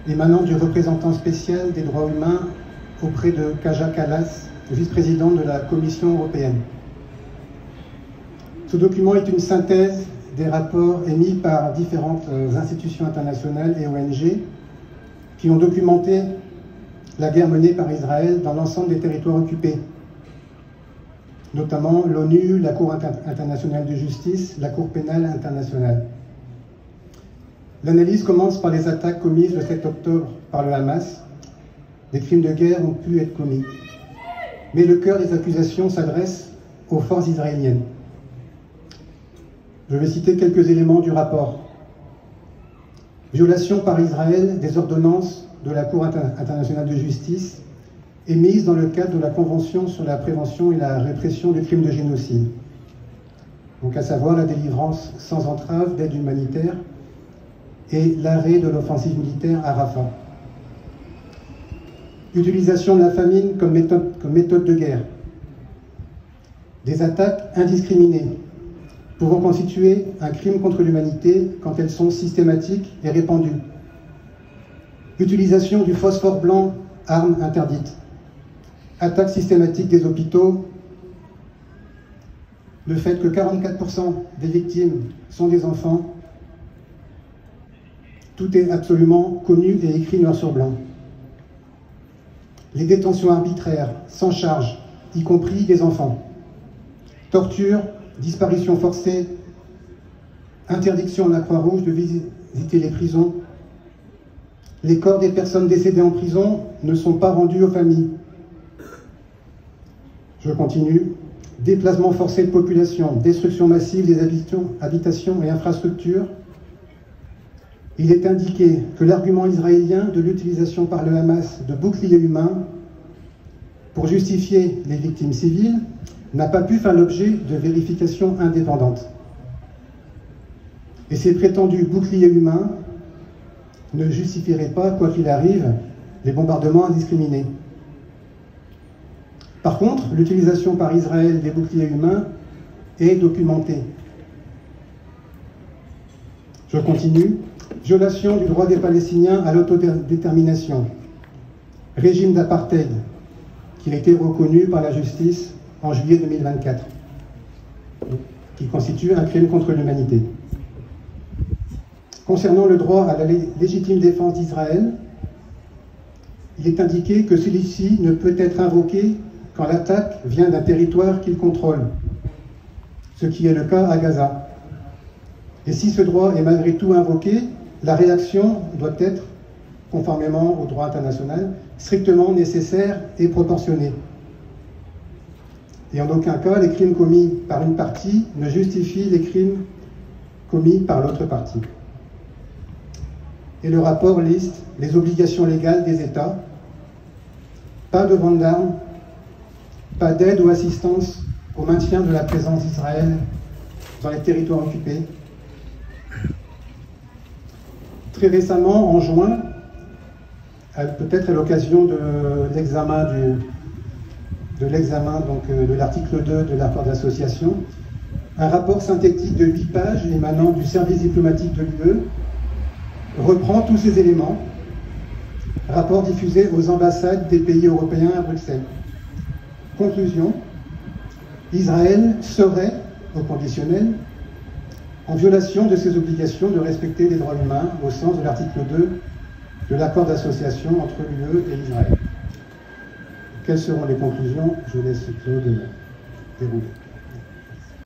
émanant du représentant spécial des droits humains auprès de Kaja Kallas, vice-présidente de la Commission européenne. Ce document est une synthèse des rapports émis par différentes institutions internationales et ONG qui ont documenté la guerre menée par Israël dans l'ensemble des territoires occupés, notamment l'ONU, la Cour internationale de justice, la Cour pénale internationale. L'analyse commence par les attaques commises le 7 octobre par le Hamas. Des crimes de guerre ont pu être commis. Mais le cœur des accusations s'adresse aux forces israéliennes. Je vais citer quelques éléments du rapport. Violation par Israël des ordonnances de la Cour internationale de justice émises dans le cadre de la Convention sur la prévention et la répression du crime de génocide. Donc à savoir la délivrance sans entrave d'aide humanitaire et l'arrêt de l'offensive militaire à Rafah. Utilisation de la famine comme méthode de guerre. Des attaques indiscriminées, pouvant constituer un crime contre l'humanité quand elles sont systématiques et répandues. Utilisation du phosphore blanc, arme interdite. Attaque systématique des hôpitaux. Le fait que 44% des victimes sont des enfants. Tout est absolument connu et écrit noir sur blanc. Les détentions arbitraires, sans charge, y compris des enfants. Torture, disparition forcée, interdiction à la Croix-Rouge de visiter les prisons. Les corps des personnes décédées en prison ne sont pas rendus aux familles. Je continue. Déplacement forcé de population, destruction massive des habitations et infrastructures. Il est indiqué que l'argument israélien de l'utilisation par le Hamas de boucliers humains pour justifier les victimes civiles n'a pas pu faire l'objet de vérifications indépendantes. Et ces prétendus boucliers humains ne justifieraient pas, quoi qu'il arrive, les bombardements indiscriminés. Par contre, l'utilisation par Israël des boucliers humains est documentée. Je continue. Violation du droit des Palestiniens à l'autodétermination. Régime d'apartheid qui a été reconnu par la justice en juillet 2024, qui constitue un crime contre l'humanité. Concernant le droit à la légitime défense d'Israël, il est indiqué que celui-ci ne peut être invoqué quand l'attaque vient d'un territoire qu'il contrôle, ce qui est le cas à Gaza. Et si ce droit est malgré tout invoqué, la réaction doit être, conformément au droit international, strictement nécessaire et proportionnée. Et en aucun cas, les crimes commis par une partie ne justifient les crimes commis par l'autre partie. Et le rapport liste les obligations légales des États. Pas de vente d'armes, pas d'aide ou assistance au maintien de la présence d'Israël dans les territoires occupés. Très récemment, en juin, peut-être à l'occasion de l'examen de l'article 2 de l'accord d'association, un rapport synthétique de 8 pages émanant du service diplomatique de l'UE reprend tous ces éléments, rapport diffusé aux ambassades des pays européens à Bruxelles. Conclusion, Israël serait, au conditionnel, en violation de ses obligations de respecter les droits humains au sens de l'article 2 de l'accord d'association entre l'UE et Israël. Quelles seront les conclusions? Je laisse Claude dérouler.